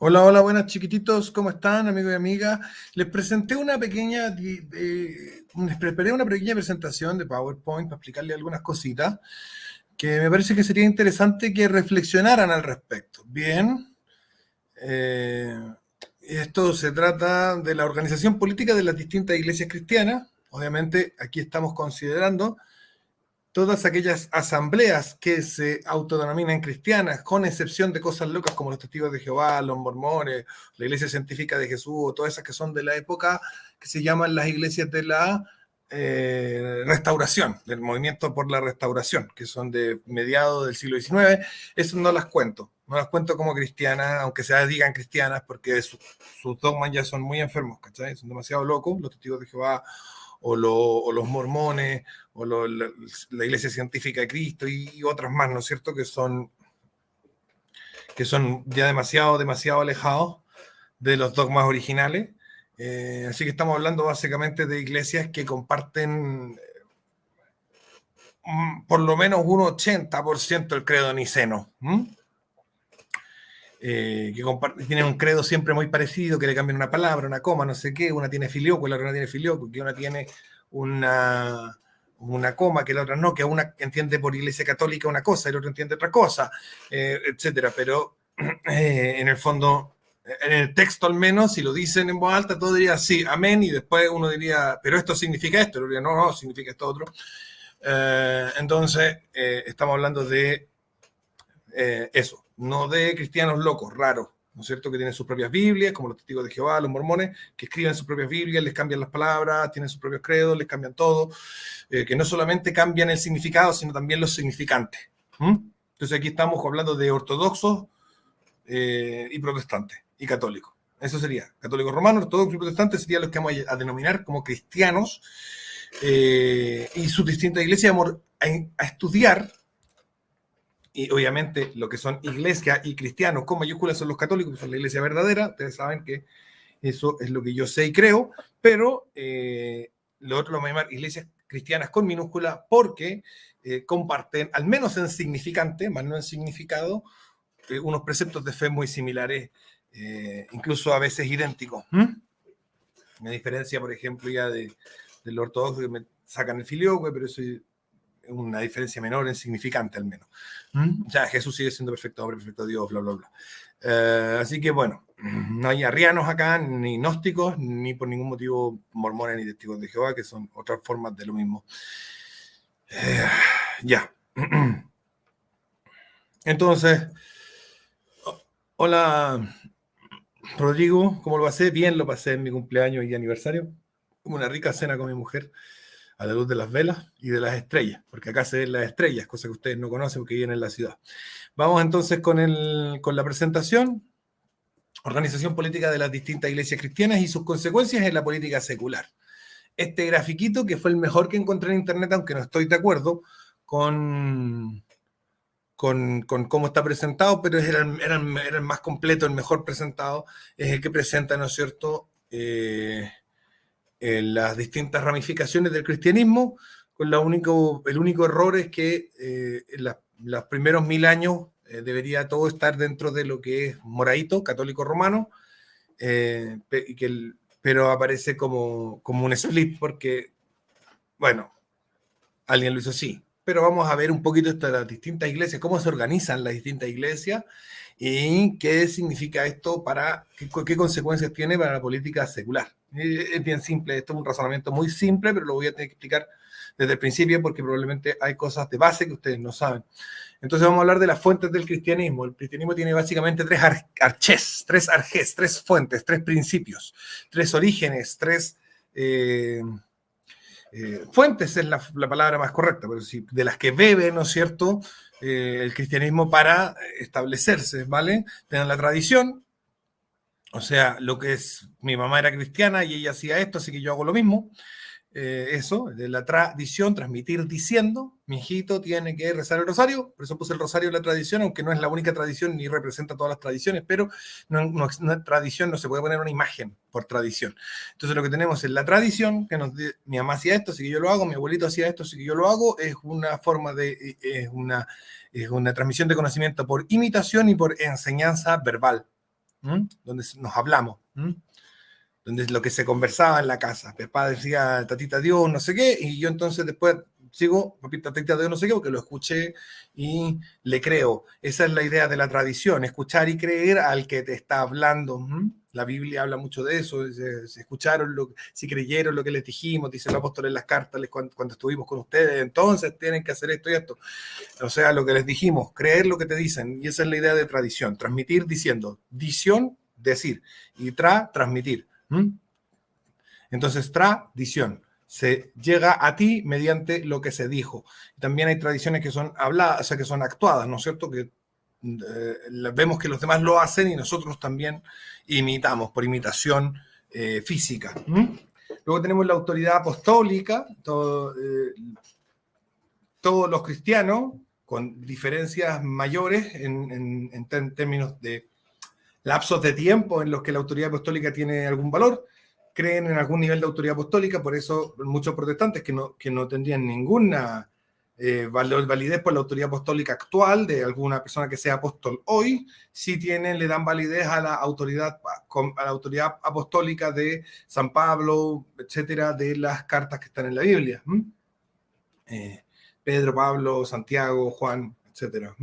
Hola, hola, buenas chiquititos, ¿cómo están, amigos y amigas? Les presenté les preparé una pequeña presentación de PowerPoint para explicarles algunas cositas que me parece que sería interesante que reflexionaran al respecto. Bien, eh, esto se trata de la organización política de las distintas iglesias cristianas. Obviamente, aquí estamos considerando todas aquellas asambleas que se autodenominan cristianas, con excepción de cosas locas como los testigos de Jehová, los mormones, la iglesia científica de Jesús, o todas esas que son de la época que se llaman las iglesias de la restauración, del movimiento por la restauración, que son de mediados del siglo XIX. Eso no las cuento. No las cuento como cristianas, aunque se digan cristianas, porque sus dogmas ya son muy enfermos, ¿cachai? Son demasiado locos, los testigos de Jehová o los mormones, o la Iglesia Científica de Cristo y otras más, ¿no es cierto?, que son ya demasiado alejados de los dogmas originales. Así que estamos hablando básicamente de iglesias que comparten por lo menos un 80% del credo niceno. Tienen un credo siempre muy parecido, que le cambian una palabra, una coma, no sé qué, una tiene filioco, la otra no tiene filioco, que una tiene una coma, que la otra no, que una entiende por iglesia católica una cosa y el otro entiende otra cosa, etcétera. Pero en el fondo, en el texto al menos, si lo dicen en voz alta, todo diría sí, amén, y después uno diría, pero esto significa esto, y diría, no, significa esto otro. Entonces, estamos hablando de eso, no de cristianos locos, raros, ¿no es cierto?, que tienen sus propias Biblias, como los testigos de Jehová, los mormones, que escriben sus propias Biblias, les cambian las palabras, tienen sus propios credos, les cambian todo, que no solamente cambian el significado, sino también los significantes. Entonces aquí estamos hablando de ortodoxos y protestantes y católicos. Eso sería, católicos romanos, ortodoxos y protestantes serían los que vamos a denominar como cristianos, y sus distintas iglesias vamos a estudiar. Y obviamente lo que son iglesia y cristianos con mayúsculas son los católicos, que son la iglesia verdadera. Ustedes saben que eso es lo que yo sé y creo, pero lo otro lo vamos a llamar iglesias cristianas con minúscula porque comparten, al menos en significante, más no en significado, unos preceptos de fe muy similares, incluso a veces idénticos. Me diferencia, por ejemplo, ya del ortodoxo, que me sacan el filioque, pero eso es una diferencia menor en significante al menos. O sea, Jesús sigue siendo perfecto hombre, perfecto Dios, bla, bla, bla. Así que bueno, no hay arrianos acá, ni gnósticos, ni por ningún motivo mormones ni testigos de Jehová, que son otras formas de lo mismo. Ya. Entonces, hola Rodrigo, ¿cómo lo pasé? Bien, lo pasé en mi cumpleaños y aniversario. Una rica cena con mi mujer, a la luz de las velas y de las estrellas, porque acá se ven las estrellas, cosa que ustedes no conocen porque viven en la ciudad. Vamos entonces con la presentación. Organización política de las distintas iglesias cristianas y sus consecuencias en la política secular. Este grafiquito, que fue el mejor que encontré en internet, aunque no estoy de acuerdo con cómo está presentado, pero era el más completo, el mejor presentado, es el que presenta, ¿no es cierto?, las distintas ramificaciones del cristianismo, con el único error es que en los primeros 1000 años debería todo estar dentro de lo que es moraíto, católico romano, pero aparece como un split porque, bueno, alguien lo hizo así. Pero vamos a ver un poquito las distintas iglesias, cómo se organizan las distintas iglesias y qué significa esto qué consecuencias tiene para la política secular. Es bien simple, esto es un razonamiento muy simple, pero lo voy a tener que explicar desde el principio porque probablemente hay cosas de base que ustedes no saben. Entonces vamos a hablar de las fuentes del cristianismo. El cristianismo tiene básicamente tres arjes, tres fuentes, tres principios, tres orígenes, tres fuentes es la palabra más correcta, pero sí, de las que bebe, ¿no es cierto?, el cristianismo para establecerse, ¿vale? Tienen la tradición, o sea, lo que es, mi mamá era cristiana y ella hacía esto, así que yo hago lo mismo. Eso, de la tradición, transmitir diciendo, mi hijito tiene que rezar el rosario, por eso puse el rosario en la tradición, aunque no es la única tradición ni representa todas las tradiciones, pero una tradición no se puede poner una imagen por tradición. Entonces lo que tenemos es la tradición, que mi mamá hacía esto, así que yo lo hago, mi abuelito hacía esto, así que yo lo hago, es una forma es una transmisión de conocimiento por imitación y por enseñanza verbal. donde nos hablamos, donde es lo que se conversaba en la casa. Papá decía, tatita Dios, no sé qué, y yo entonces después sigo, papita, tatita Dios, no sé qué, porque lo escuché y le creo. Esa es la idea de la tradición, escuchar y creer al que te está hablando. La Biblia habla mucho de eso, se escucharon, si creyeron lo que les dijimos, dice el apóstol en las cartas cuando estuvimos con ustedes, entonces tienen que hacer esto y esto. O sea, lo que les dijimos, creer lo que te dicen, y esa es la idea de tradición, transmitir diciendo, dición, decir, y transmitir. Entonces, tradición. Se llega a ti mediante lo que se dijo. También hay tradiciones que son habladas, o sea, que son actuadas, ¿no es cierto? Que vemos que los demás lo hacen y nosotros también imitamos por imitación física. Luego tenemos la autoridad apostólica, todos los cristianos, con diferencias mayores en términos de lapsos de tiempo en los que la autoridad apostólica tiene algún valor, creen en algún nivel de autoridad apostólica, por eso muchos protestantes que no tendrían ninguna validez por la autoridad apostólica actual de alguna persona que sea apóstol hoy, sí le dan validez a la autoridad apostólica de San Pablo, etcétera, de las cartas que están en la Biblia. Pedro, Pablo, Santiago, Juan, etcétera.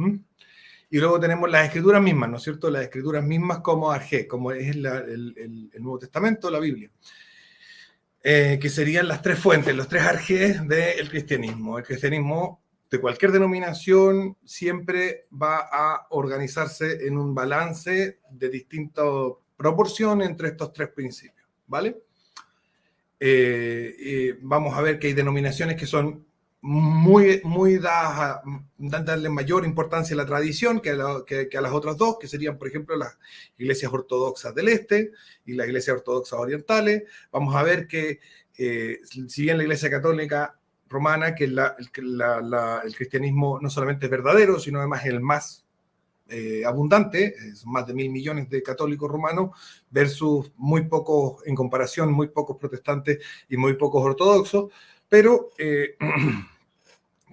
Y luego tenemos las escrituras mismas, ¿no es cierto? Las escrituras mismas como arjé, como es el Nuevo Testamento, la Biblia. Que serían las tres fuentes, los tres arjés del cristianismo. El cristianismo de cualquier denominación siempre va a organizarse en un balance de distinta proporción entre estos tres principios, ¿vale? Vamos a ver que hay denominaciones que son muy dadas darle mayor importancia a la tradición que a las otras dos, que serían, por ejemplo, las iglesias ortodoxas del este y las iglesias ortodoxas orientales. Vamos a ver que, si bien la iglesia católica romana, que el cristianismo no solamente es verdadero, sino además es el más abundante, es más de 1.000 millones de católicos romanos, versus muy pocos, en comparación, muy pocos protestantes y muy pocos ortodoxos, pero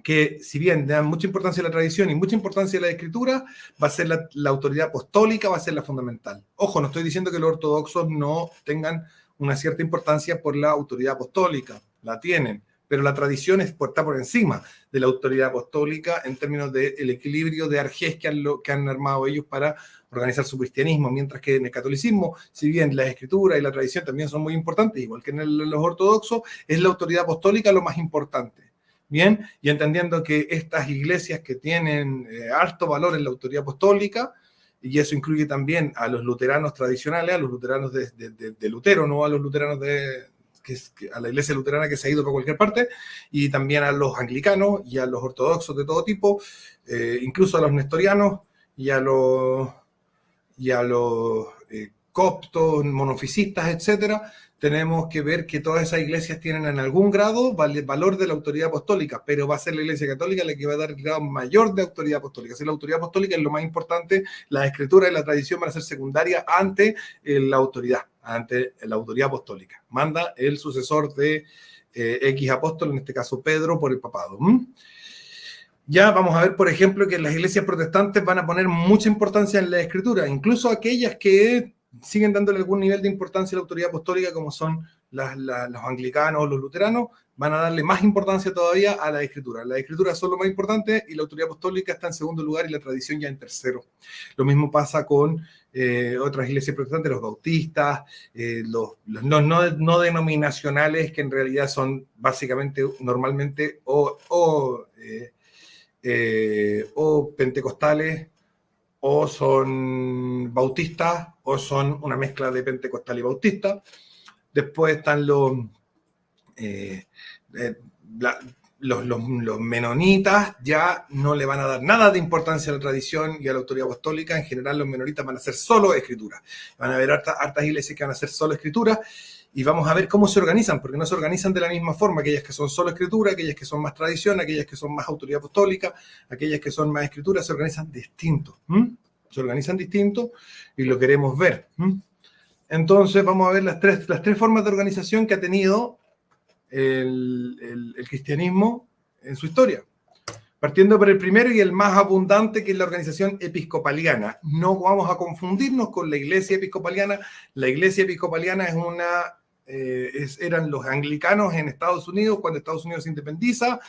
que si bien dan mucha importancia a la tradición y mucha importancia a la escritura, va a ser la autoridad apostólica, va a ser la fundamental. Ojo, no estoy diciendo que los ortodoxos no tengan una cierta importancia por la autoridad apostólica, la tienen, pero la tradición está por encima de la autoridad apostólica en términos del equilibrio de arjés que han armado ellos para organizar su cristianismo, mientras que en el catolicismo, si bien la escritura y la tradición también son muy importantes, igual que en los ortodoxos, es la autoridad apostólica lo más importante. Bien, y entendiendo que estas iglesias que tienen alto valor en la autoridad apostólica, y eso incluye también a los luteranos tradicionales, a los luteranos de Lutero, no a los luteranos a la iglesia luterana que se ha ido por cualquier parte, y también a los anglicanos y a los ortodoxos de todo tipo, incluso a los nestorianos y a los coptos, monofisistas, etcétera. Tenemos que ver que todas esas iglesias tienen en algún grado valor de la autoridad apostólica, pero va a ser la iglesia católica la que va a dar el grado mayor de autoridad apostólica. Si la autoridad apostólica es lo más importante, la escritura y la tradición van a ser secundarias ante la autoridad apostólica. Manda el sucesor de X apóstol, en este caso Pedro, por el papado. Ya vamos a ver, por ejemplo, que las iglesias protestantes van a poner mucha importancia en la escritura, incluso aquellas que siguen dándole algún nivel de importancia a la autoridad apostólica, como son los anglicanos o los luteranos, van a darle más importancia todavía a la escritura. Las escrituras son lo más importante y la autoridad apostólica está en segundo lugar y la tradición ya en tercero. Lo mismo pasa con otras iglesias protestantes, los bautistas, los no denominacionales, que en realidad son básicamente, normalmente, o pentecostales, o son bautistas, o son una mezcla de pentecostal y bautista. Después están los menonitas, ya no le van a dar nada de importancia a la tradición y a la autoridad apostólica. En general, los menonitas van a hacer solo escritura. Van a haber hartas iglesias que van a hacer solo escritura. Y vamos a ver cómo se organizan, porque no se organizan de la misma forma, aquellas que son solo escritura, aquellas que son más tradición, aquellas que son más autoridad apostólica, aquellas que son más escritura, se organizan distinto. Se organizan distinto y lo queremos ver. Entonces vamos a ver las tres formas de organización que ha tenido el cristianismo en su historia. Partiendo por el primero y el más abundante, que es la organización episcopaliana. No vamos a confundirnos con la iglesia episcopaliana. La iglesia episcopaliana es eran los anglicanos en Estados Unidos, cuando Estados Unidos se independiza.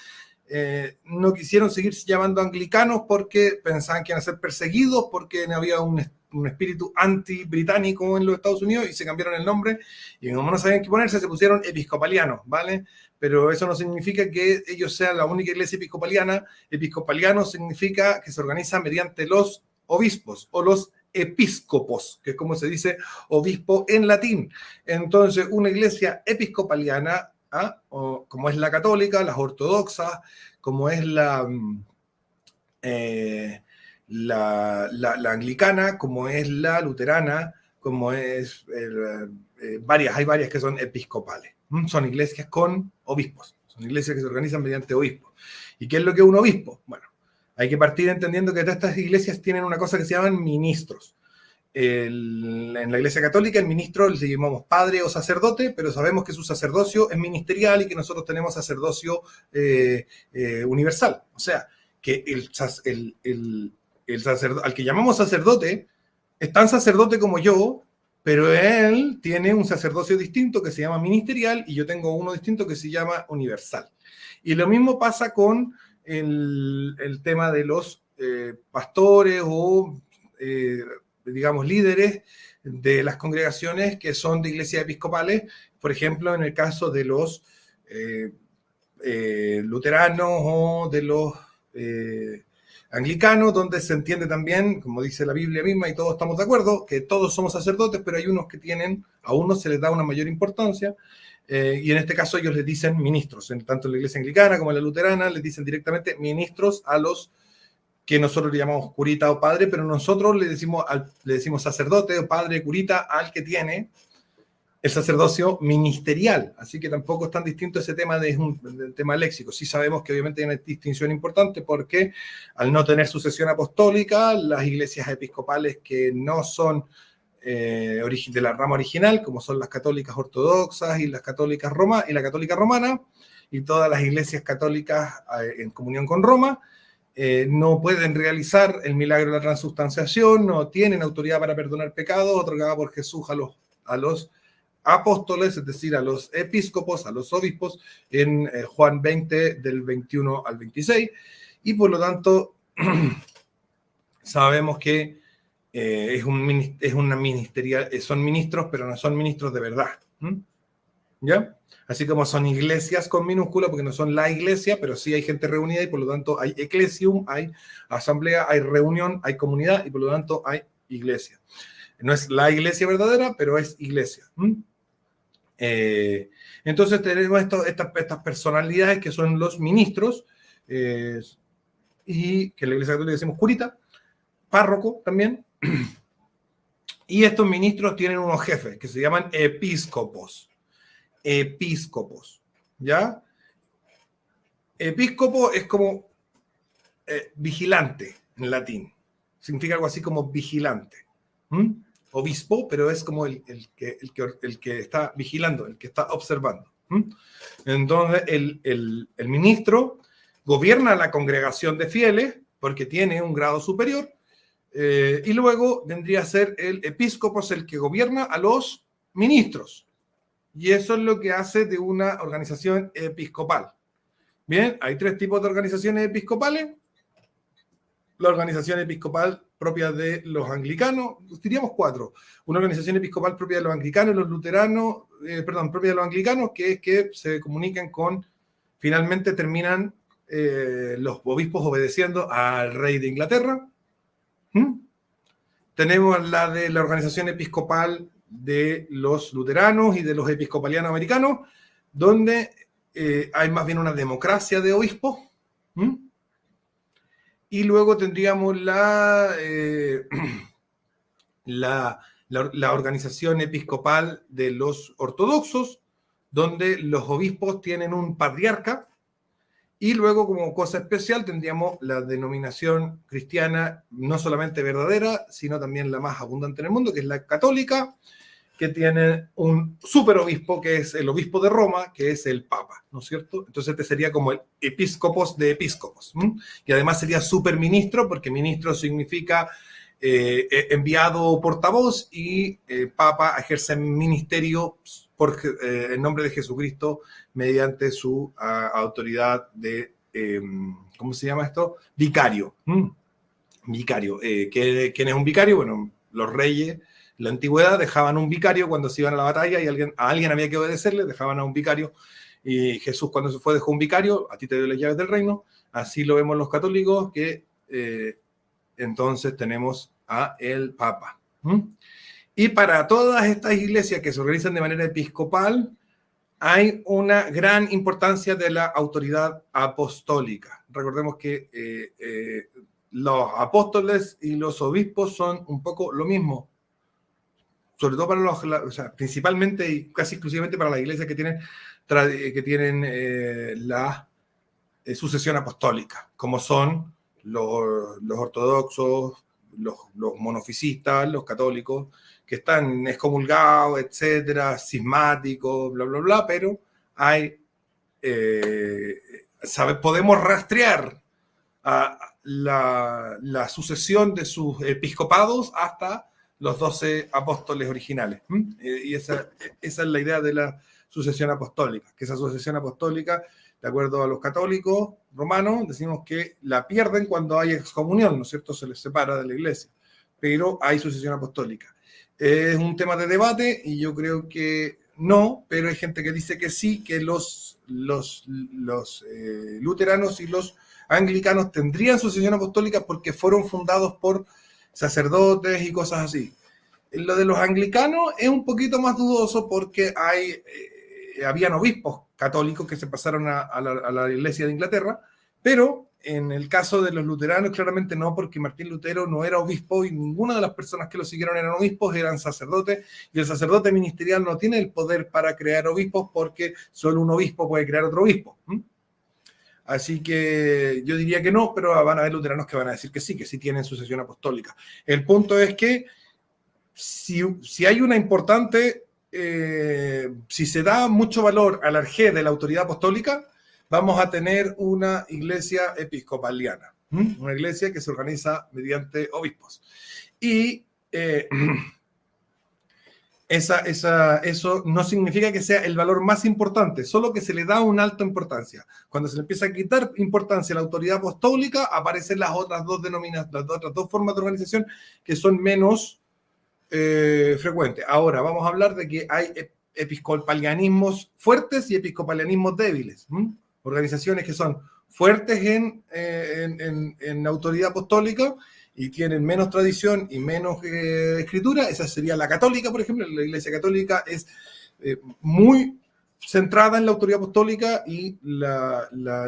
No quisieron seguir llamando anglicanos porque pensaban que iban a ser perseguidos, porque había un espíritu anti-británico en los Estados Unidos, y se cambiaron el nombre, y como no sabían qué ponerse, se pusieron episcopalianos, ¿vale? Pero eso no significa que ellos sean la única iglesia episcopaliana. Episcopaliano significa que se organiza mediante los obispos o los episcopos, que es como se dice obispo en latín. Entonces, una iglesia episcopaliana, como es la católica, las ortodoxas, como es la anglicana, como es la luterana, como es hay varias que son episcopales. Son iglesias con obispos, son iglesias que se organizan mediante obispos. ¿Y qué es lo que es un obispo? Bueno, hay que partir entendiendo que todas estas iglesias tienen una cosa que se llaman ministros. En la Iglesia Católica el ministro le llamamos padre o sacerdote, pero sabemos que su sacerdocio es ministerial y que nosotros tenemos sacerdocio universal. O sea, que al que llamamos sacerdote es tan sacerdote como yo, pero él tiene un sacerdocio distinto que se llama ministerial y yo tengo uno distinto que se llama universal. Y lo mismo pasa con el tema de los pastores o digamos, líderes de las congregaciones que son de iglesias episcopales, por ejemplo, en el caso de los luteranos o de los anglicanos, donde se entiende también, como dice la Biblia misma, y todos estamos de acuerdo, que todos somos sacerdotes, pero hay unos que a unos se les da una mayor importancia, y en este caso ellos les dicen ministros, tanto en la iglesia anglicana como en la luterana, les dicen directamente ministros a los que nosotros le llamamos curita o padre, pero nosotros le decimos sacerdote o padre, curita, al que tiene el sacerdocio ministerial. Así que tampoco es tan distinto ese tema del tema léxico. Sí sabemos que obviamente hay una distinción importante porque al no tener sucesión apostólica, las iglesias episcopales que no son de la rama original, como son las católicas ortodoxas y las católicas y la católica romana, y todas las iglesias católicas en comunión con Roma, no pueden realizar el milagro de la transubstanciación, no tienen autoridad para perdonar pecados otorgada por Jesús a los apóstoles, es decir, a los episcopos, a los obispos, en Juan 20, del 21 al 26, y por lo tanto sabemos que una ministerial, son ministros, pero no son ministros de verdad. ¿Ya? Así como son iglesias con minúscula, porque no son la iglesia, pero sí hay gente reunida y por lo tanto hay eclesium, hay asamblea, hay reunión, hay comunidad y por lo tanto hay iglesia. No es la iglesia verdadera, pero es iglesia. Entonces tenemos estas personalidades que son los ministros, y que en la iglesia católica decimos curita, párroco también. Y estos ministros tienen unos jefes que se llaman episcopos. Episcopos, ¿ya? Episcopo es como vigilante en latín. Significa algo así como vigilante. Obispo, pero es como el que está vigilando, el que está observando. Entonces, el ministro gobierna la congregación de fieles porque tiene un grado superior, y luego vendría a ser el episcopo, el que gobierna a los ministros. Y eso es lo que hace de una organización episcopal. Bien, hay tres tipos de organizaciones episcopales. La organización episcopal propia de los anglicanos, diríamos cuatro. Una organización episcopal propia de los anglicanos, los luteranos, propia de los anglicanos, que es que se comunican finalmente terminan los obispos obedeciendo al rey de Inglaterra. Tenemos la de la organización episcopal de los luteranos y de los episcopalianos americanos, donde hay más bien una democracia de obispos. Y luego tendríamos la organización episcopal de los ortodoxos, donde los obispos tienen un patriarca. Y luego, como cosa especial, tendríamos la denominación cristiana, no solamente verdadera, sino también la más abundante en el mundo, que es la católica, que tienen un superobispo, que es el obispo de Roma, que es el Papa, ¿no es cierto? Entonces este sería como el episcopos de episcopos. Y además sería superministro, porque ministro significa enviado o portavoz, y Papa ejerce ministerio en nombre de Jesucristo mediante su autoridad de, ¿cómo se llama esto? Vicario. Vicario. ¿Quién es un vicario? Bueno, los reyes, en la antigüedad, dejaban un vicario cuando se iban a la batalla y a alguien había que obedecerle, dejaban a un vicario. Y Jesús, cuando se fue, dejó un vicario: a ti te doy las llaves del reino. Así lo vemos los católicos, que entonces tenemos a el Papa. Y para todas estas iglesias que se organizan de manera episcopal, hay una gran importancia de la autoridad apostólica. Recordemos que los apóstoles y los obispos son un poco lo mismo, sobre todo para o sea, principalmente y casi exclusivamente para las iglesias que tienen la sucesión apostólica, como son los ortodoxos, los monofisistas, los católicos, que están excomulgados, etcétera, cismáticos, bla, bla, bla, pero hay, podemos rastrear la sucesión de sus episcopados hasta los 12 apóstoles originales. Y esa es la idea de la sucesión apostólica, que esa sucesión apostólica, de acuerdo a los católicos romanos, decimos que la pierden cuando hay excomunión, ¿no es cierto? Se les separa de la iglesia, pero hay sucesión apostólica. Es un tema de debate y yo creo que no, pero hay gente que dice que sí, que los luteranos y los anglicanos tendrían sucesión apostólica porque fueron fundados por sacerdotes y cosas así. Lo de los anglicanos es un poquito más dudoso porque habían obispos católicos que se pasaron a la iglesia de Inglaterra, pero en el caso de los luteranos claramente no, porque Martín Lutero no era obispo y ninguna de las personas que lo siguieron eran obispos, eran sacerdotes, y el sacerdote ministerial no tiene el poder para crear obispos porque solo un obispo puede crear otro obispo. Así que yo diría que no, pero van a haber luteranos que van a decir que sí tienen sucesión apostólica. El punto es que si hay una importante, si se da mucho valor al arjé de la autoridad apostólica, vamos a tener una iglesia episcopaliana, una iglesia que se organiza mediante obispos. Y eso no significa que sea el valor más importante, solo que se le da una alta importancia. Cuando se le empieza a quitar importancia a la autoridad apostólica, aparecen las otras dos formas de organización que son menos frecuentes. Ahora, vamos a hablar de que hay episcopalianismos fuertes y episcopalianismos débiles. Organizaciones que son fuertes en autoridad apostólica y tienen menos tradición y menos escritura. Esa sería la católica, por ejemplo. La Iglesia Católica es muy centrada en la autoridad apostólica, y la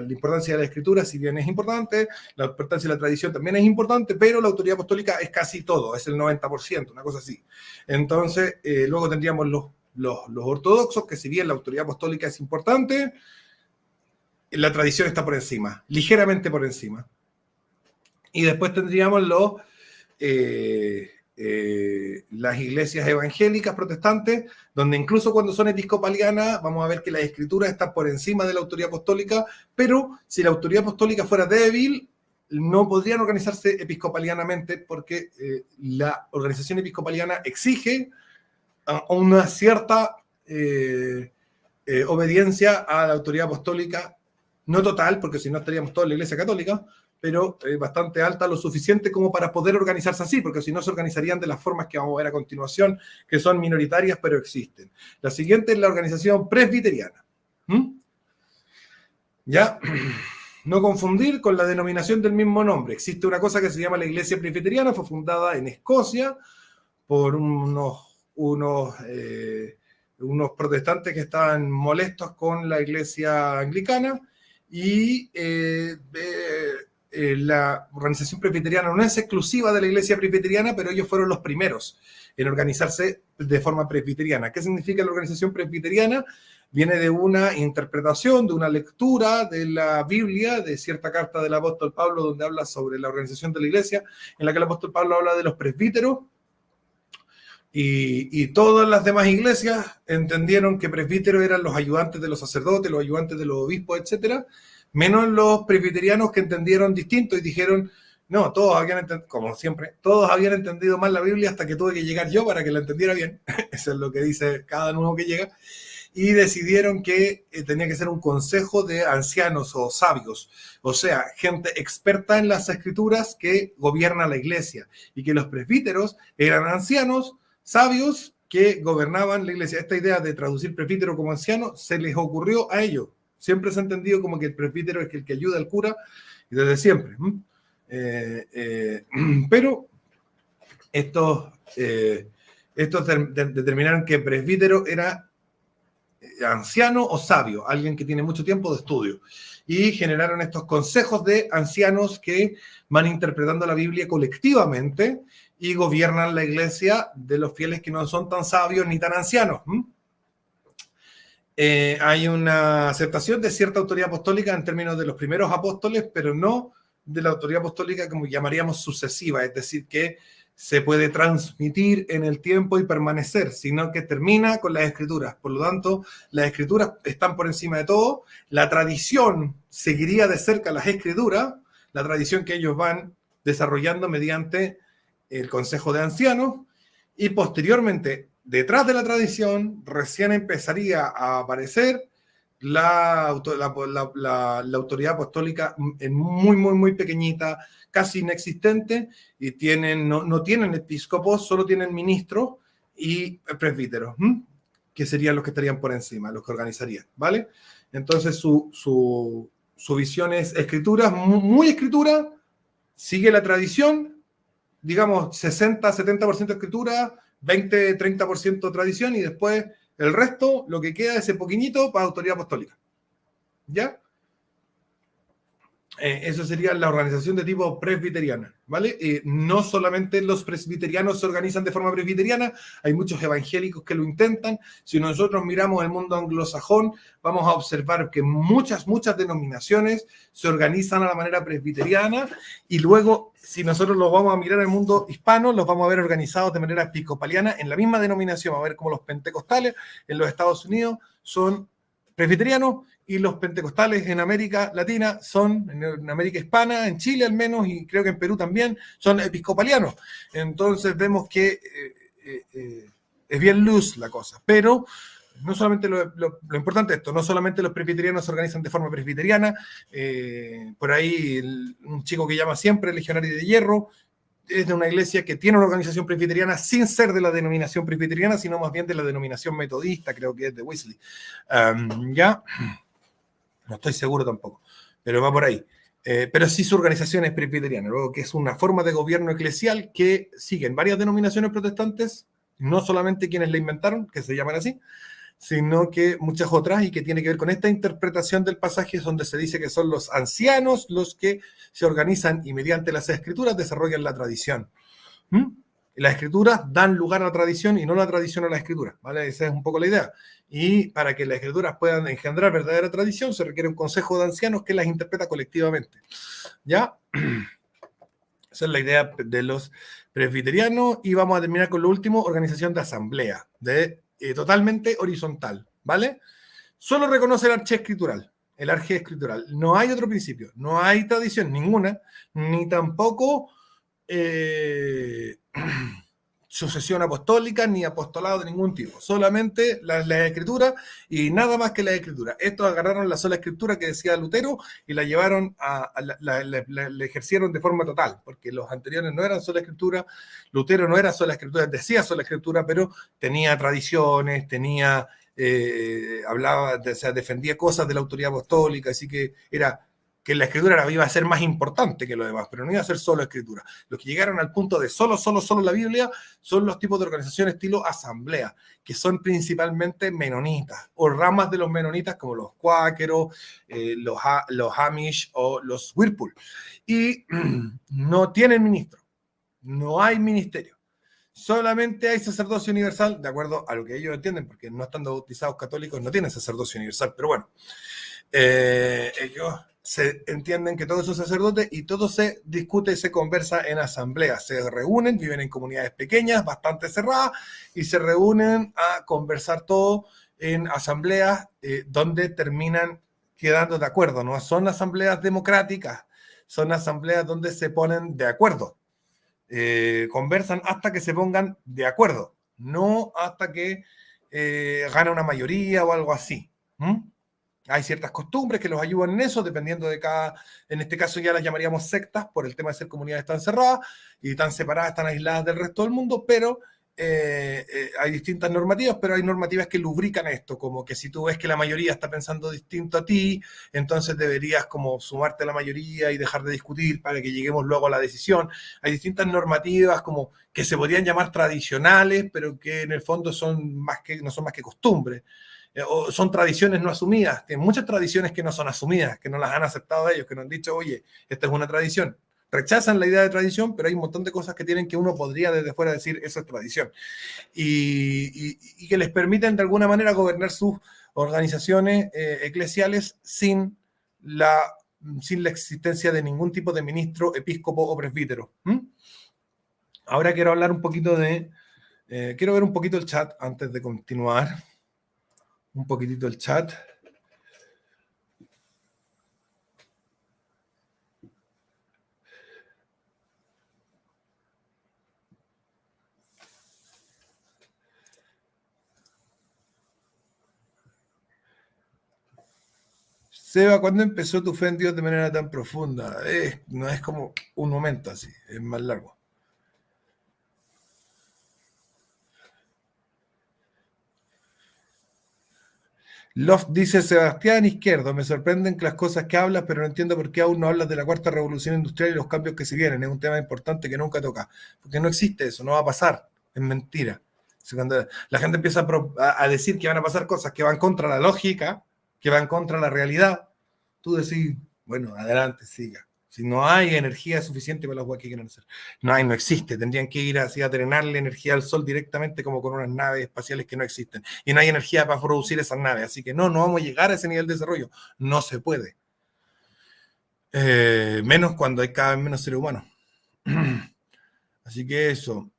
importancia de la escritura, si bien es importante, la importancia de la tradición también es importante, pero la autoridad apostólica es casi todo, es el 90%, una cosa así. Entonces, luego tendríamos los ortodoxos, que si bien la autoridad apostólica es importante, la tradición está por encima, ligeramente por encima. Y después tendríamos las iglesias evangélicas protestantes, donde incluso cuando son episcopalianas, vamos a ver que las escrituras están por encima de la autoridad apostólica, pero si la autoridad apostólica fuera débil, no podrían organizarse episcopalianamente, porque la organización episcopaliana exige una cierta obediencia a la autoridad apostólica, no total, porque si no estaríamos todos en la Iglesia Católica, pero bastante alta, lo suficiente como para poder organizarse así, porque si no se organizarían de las formas que vamos a ver a continuación, que son minoritarias, pero existen. La siguiente es la organización presbiteriana. ¿Ya? No confundir con la denominación del mismo nombre. Existe una cosa que se llama la Iglesia Presbiteriana, fue fundada en Escocia por unos protestantes que estaban molestos con la Iglesia anglicana, y la organización presbiteriana no es exclusiva de la Iglesia presbiteriana, pero ellos fueron los primeros en organizarse de forma presbiteriana. ¿Qué significa la organización presbiteriana? Viene de una interpretación, de una lectura de la Biblia, de cierta carta del apóstol Pablo, donde habla sobre la organización de la Iglesia, en la que el apóstol Pablo habla de los presbíteros. Y todas las demás iglesias entendieron que presbíteros eran los ayudantes de los sacerdotes, los ayudantes de los obispos, etcétera, menos los presbiterianos que entendieron distinto y dijeron, no, todos habían entendido, como siempre, todos habían entendido mal la Biblia hasta que tuve que llegar yo para que la entendiera bien. Eso es lo que dice cada nuevo que llega. Y decidieron que tenía que ser un consejo de ancianos o sabios, o sea, gente experta en las escrituras que gobierna la iglesia, y que los presbíteros eran ancianos, sabios que gobernaban la iglesia. Esta idea de traducir presbítero como anciano se les ocurrió a ellos. Siempre se ha entendido como que el presbítero es el que ayuda al cura, y desde siempre. Pero estos determinaron que presbítero era anciano o sabio, alguien que tiene mucho tiempo de estudio, y generaron estos consejos de ancianos que van interpretando la Biblia colectivamente y gobiernan la iglesia de los fieles que no son tan sabios ni tan ancianos. Hay una aceptación de cierta autoridad apostólica en términos de los primeros apóstoles, pero no de la autoridad apostólica como llamaríamos sucesiva, es decir, que se puede transmitir en el tiempo y permanecer, sino que termina con las escrituras. Por lo tanto, las escrituras están por encima de todo. La tradición seguiría de cerca las escrituras, la tradición que ellos van desarrollando mediante el Consejo de Ancianos, y posteriormente, detrás de la tradición, recién empezaría a aparecer la autoridad apostólica en muy pequeñita, casi inexistente, y no tienen episcopos, solo tienen ministros y presbíteros, que serían los que estarían por encima, los que organizarían, ¿vale? Entonces su visión es escritura, muy escritura, sigue la tradición, digamos 60-70% escritura, 20-30% tradición, y después el resto, lo que queda, ese poquitito para autoridad apostólica. ¿Ya? Eso sería la organización de tipo presbiteriana, ¿vale? No solamente los presbiterianos se organizan de forma presbiteriana, hay muchos evangélicos que lo intentan. Si nosotros miramos el mundo anglosajón, vamos a observar que muchas denominaciones se organizan a la manera presbiteriana, y luego, si nosotros los vamos a mirar en el mundo hispano, los vamos a ver organizados de manera episcopaliana en la misma denominación. Vamos a ver cómo los pentecostales en los Estados Unidos son presbiterianos, y los pentecostales en América Latina son, en América Hispana, en Chile al menos, y creo que en Perú también, son episcopalianos. Entonces vemos que es bien loose la cosa. Pero no solamente lo importante es esto, no solamente los presbiterianos se organizan de forma presbiteriana, por ahí un chico que llama siempre Legionario de Hierro, es de una iglesia que tiene una organización presbiteriana sin ser de la denominación presbiteriana, sino más bien de la denominación metodista, creo que es de Wesley. ¿Ya? No estoy seguro tampoco, pero va por ahí. Pero sí su organización es presbiteriana, luego que es una forma de gobierno eclesial que siguen varias denominaciones protestantes, no solamente quienes la inventaron, que se llaman así, sino que muchas otras, y que tiene que ver con esta interpretación del pasaje donde se dice que son los ancianos los que se organizan y mediante las escrituras desarrollan la tradición. Las escrituras dan lugar a la tradición y no la tradición a la escritura, ¿vale? Esa es un poco la idea. Y para que las escrituras puedan engendrar verdadera tradición se requiere un consejo de ancianos que las interpreta colectivamente. ¿Ya? Esa es la idea de los presbiterianos. Y vamos a terminar con lo último, organización de asamblea, totalmente horizontal, ¿vale? Solo reconoce el arché escritural, el arché escritural. No hay otro principio, no hay tradición ninguna, ni tampoco sucesión apostólica ni apostolado de ningún tipo, solamente las escrituras y nada más que las escrituras. Estos agarraron la sola escritura que decía Lutero y la llevaron la ejercieron de forma total, porque los anteriores no eran sola escritura. Lutero no era sola escritura, decía sola escritura, pero tenía tradiciones, tenía hablaba, o sea, defendía cosas de la autoridad apostólica, así que era que la escritura iba a ser más importante que lo demás, pero no iba a ser solo escritura. Los que llegaron al punto de solo la Biblia son los tipos de organización estilo asamblea, que son principalmente menonitas, o ramas de los menonitas como los cuáqueros, los Amish o los Whirlpool. Y no tienen ministro, no hay ministerio. Solamente hay sacerdocio universal, de acuerdo a lo que ellos entienden, porque no están bautizados católicos, no tienen sacerdocio universal, pero bueno, ellos se entienden que todos son sacerdotes y todo se discute y se conversa en asambleas. Se reúnen, viven en comunidades pequeñas, bastante cerradas, y se reúnen a conversar todo en asambleas donde terminan quedando de acuerdo. No son asambleas democráticas, son asambleas donde se ponen de acuerdo. Conversan hasta que se pongan de acuerdo, no hasta que gane una mayoría o algo así. Hay ciertas costumbres que los ayudan en eso, dependiendo de cada, en este caso ya las llamaríamos sectas, por el tema de ser comunidades tan cerradas y tan separadas, tan aisladas del resto del mundo, pero hay distintas normativas, pero hay normativas que lubrican esto, como que si tú ves que la mayoría está pensando distinto a ti, entonces deberías como sumarte a la mayoría y dejar de discutir para que lleguemos luego a la decisión. Hay distintas normativas como que se podrían llamar tradicionales, pero que en el fondo son más que, no son más que costumbres. O son tradiciones no asumidas. Tienen muchas tradiciones que no son asumidas, que no las han aceptado ellos, que no han dicho, oye, esta es una tradición. Rechazan la idea de tradición, pero hay un montón de cosas que tienen que uno podría desde fuera decir, eso es tradición. Y que les permiten de alguna manera gobernar sus organizaciones eclesiales sin la existencia de ningún tipo de ministro, episcopo o presbítero. Ahora quiero hablar un poquito de... quiero ver un poquito el chat antes de continuar. Un poquitito el chat. Seba, ¿cuándo empezó tu fe en Dios de manera tan profunda? No es como un momento así, es más largo. Loft dice, Sebastián Izquierdo, me sorprenden las cosas que hablas, pero no entiendo por qué aún no hablas de la cuarta revolución industrial y los cambios que se vienen. Es un tema importante que nunca toca. Porque no existe eso, no va a pasar. Es mentira. Cuando la gente empieza a decir que van a pasar cosas que van contra la lógica, que van contra la realidad, tú decís, bueno, adelante, siga. Si no hay energía suficiente para los huevos que quieren hacer. No hay, no existe. Tendrían que ir así a drenarle energía al sol directamente como con unas naves espaciales que no existen. Y no hay energía para producir esas naves. Así que no vamos a llegar a ese nivel de desarrollo. No se puede. Menos cuando hay cada vez menos seres humanos. Así que eso.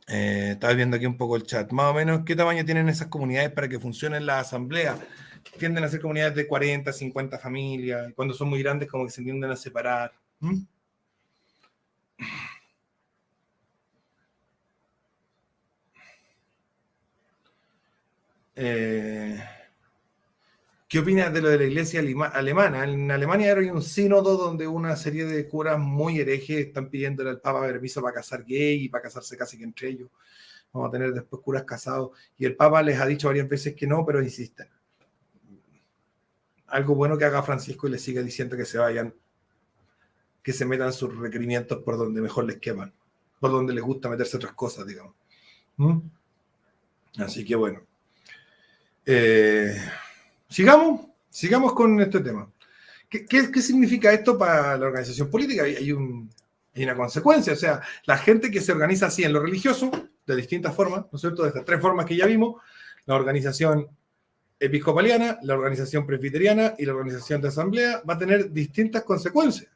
Estaba viendo aquí un poco el chat. Más o menos, ¿qué tamaño tienen esas comunidades para que funcionen las asambleas? Tienden a ser comunidades de 40, 50 familias. Cuando son muy grandes, como que se tienden a separar. ¿Qué opinas de lo de la iglesia alemana? En Alemania hay un sínodo donde una serie de curas muy herejes están pidiéndole al Papa permiso para casar gay y para casarse casi que entre ellos. Vamos a tener después curas casados. Y el Papa les ha dicho varias veces que no, pero insisten. Algo bueno que haga Francisco y le siga diciendo que se vayan, que se metan sus requerimientos por donde mejor les quepan, por donde les gusta meterse otras cosas, digamos. Así que bueno. Sigamos con este tema. ¿Qué significa esto para la organización política? Hay una consecuencia, o sea, la gente que se organiza así en lo religioso, de distintas formas, ¿no es cierto? De estas tres formas que ya vimos, la organización episcopaliana, la organización presbiteriana y la organización de asamblea, va a tener distintas consecuencias.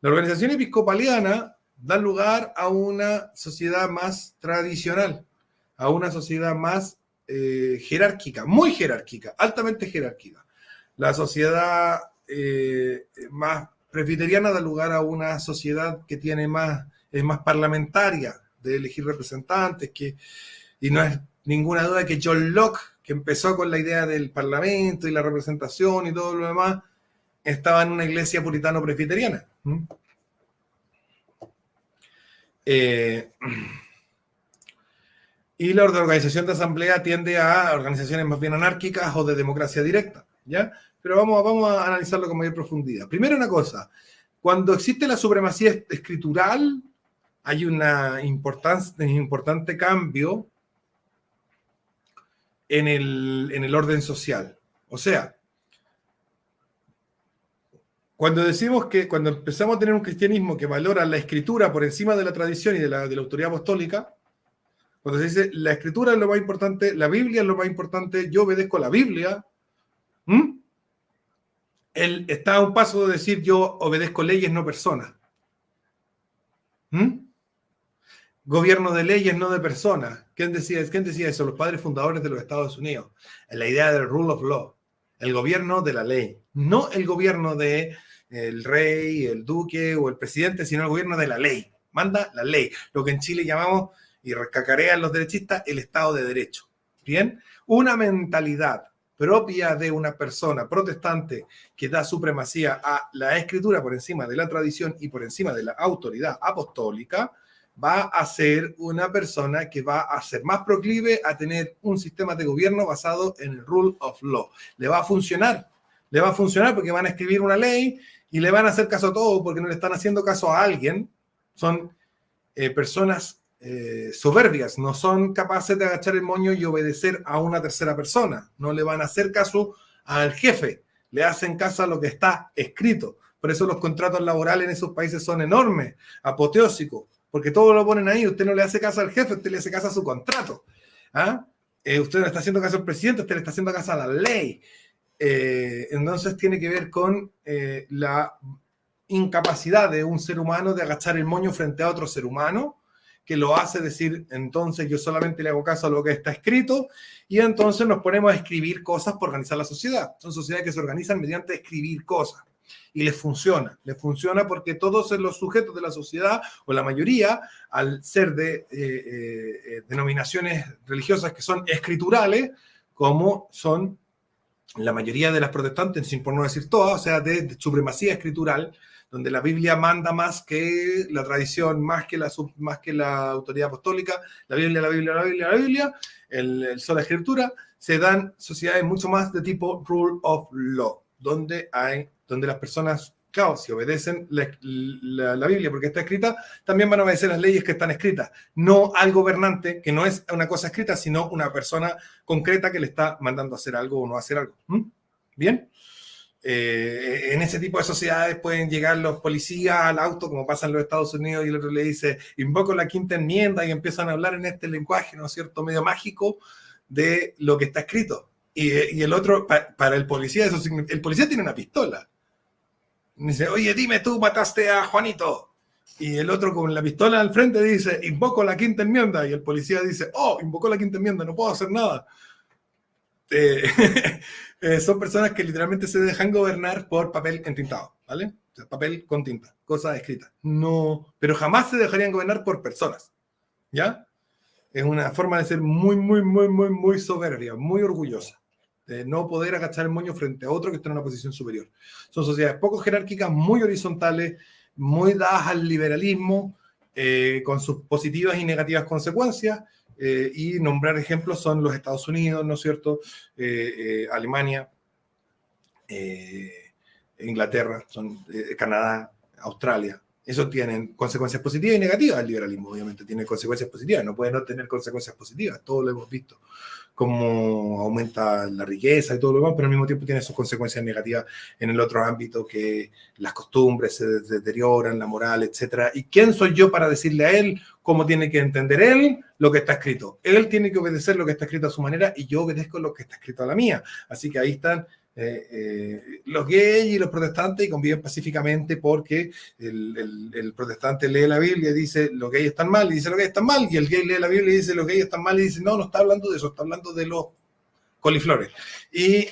La organización episcopaliana da lugar a una sociedad más tradicional, a una sociedad más jerárquica, muy jerárquica, altamente jerárquica. La sociedad más presbiteriana da lugar a una sociedad que tiene es más parlamentaria, de elegir representantes, y no es ninguna duda que John Locke, que empezó con la idea del parlamento y la representación y todo lo demás, estaba en una iglesia puritano-presbiteriana. Y la organización de asamblea tiende a organizaciones más bien anárquicas o de democracia directa, ¿ya? Pero vamos a analizarlo con mayor profundidad. Primero una cosa, cuando existe la supremacía escritural, hay un importante cambio en el orden social. O sea, cuando decimos que cuando empezamos a tener un cristianismo que valora la escritura por encima de la tradición y de la autoridad apostólica, Cuando se dice la escritura es lo más importante, la Biblia es lo más importante, yo obedezco a la Biblia, él está a un paso de decir yo obedezco leyes, no personas. Gobierno de leyes, no de personas. ¿Quién decía eso? Los padres fundadores de los Estados Unidos. La idea del rule of law. El gobierno de la ley. No el gobierno de el rey, el duque o el presidente, sino el gobierno de la ley. Manda la ley. Lo que en Chile llamamos, y recacarean los derechistas, el Estado de Derecho. ¿Bien? Una mentalidad propia de una persona protestante que da supremacía a la escritura por encima de la tradición y por encima de la autoridad apostólica, va a ser una persona que va a ser más proclive a tener un sistema de gobierno basado en el rule of law. Le va a funcionar porque van a escribir una ley y le van a hacer caso a todo porque no le están haciendo caso a alguien. Son personas soberbias, no son capaces de agachar el moño y obedecer a una tercera persona. No le van a hacer caso al jefe, le hacen caso a lo que está escrito. Por eso los contratos laborales en esos países son enormes, apoteósicos. Porque todo lo ponen ahí, usted no le hace caso al jefe, usted le hace caso a su contrato. Usted no le está haciendo caso al presidente, usted le está haciendo caso a la ley. Entonces tiene que ver con la incapacidad de un ser humano de agachar el moño frente a otro ser humano, que lo hace decir, entonces yo solamente le hago caso a lo que está escrito, y entonces nos ponemos a escribir cosas por organizar la sociedad. Son sociedades que se organizan mediante escribir cosas. Y les funciona porque todos los sujetos de la sociedad, o la mayoría, al ser de denominaciones religiosas que son escriturales, como son la mayoría de las protestantes, por no decir todas, o sea, de supremacía escritural, donde la Biblia manda más que la tradición, más que la autoridad apostólica, la Biblia, el sola escritura, se dan sociedades mucho más de tipo rule of law, donde las personas, claro, si obedecen la Biblia porque está escrita, también van a obedecer las leyes que están escritas, no al gobernante, que no es una cosa escrita, sino una persona concreta que le está mandando a hacer algo o no hacer algo. ¿Bien? En ese tipo de sociedades pueden llegar los policías al auto, como pasa en los Estados Unidos, y el otro le dice, invoco la quinta enmienda, y empiezan a hablar en este lenguaje, ¿no es cierto?, medio mágico de lo que está escrito. Y el otro, para el policía, el policía tiene una pistola. Dice, oye, dime, tú mataste a Juanito. Y el otro con la pistola al frente dice, invoco la quinta enmienda. Y el policía dice, oh, invocó la quinta enmienda, no puedo hacer nada. Son personas que literalmente se dejan gobernar por papel entintado, ¿vale? O sea, papel con tinta, cosas escritas. No, pero jamás se dejarían gobernar por personas, ¿ya? Es una forma de ser muy soberbia, muy orgullosa, de no poder agachar el moño frente a otro que está en una posición superior. Son sociedades poco jerárquicas, muy horizontales, muy dadas al liberalismo, con sus positivas y negativas consecuencias, y nombrar ejemplos son los Estados Unidos, ¿no es cierto?, Alemania, Inglaterra, Canadá, Australia. Eso tienen consecuencias positivas y negativas. El liberalismo obviamente tiene consecuencias positivas, no puede no tener consecuencias positivas, todo lo hemos visto, cómo aumenta la riqueza y todo lo demás, pero al mismo tiempo tiene sus consecuencias negativas en el otro ámbito, que las costumbres se deterioran, la moral, etc. ¿Y quién soy yo para decirle a él cómo tiene que entender él lo que está escrito? Él tiene que obedecer lo que está escrito a su manera y yo obedezco lo que está escrito a la mía. Así que ahí están los gays y los protestantes, y conviven pacíficamente porque el protestante lee la Biblia y dice los gays están mal, y dice los gays están mal, y el gay lee la Biblia y dice los gays están mal, y dice no está hablando de eso, está hablando de los coliflores. Y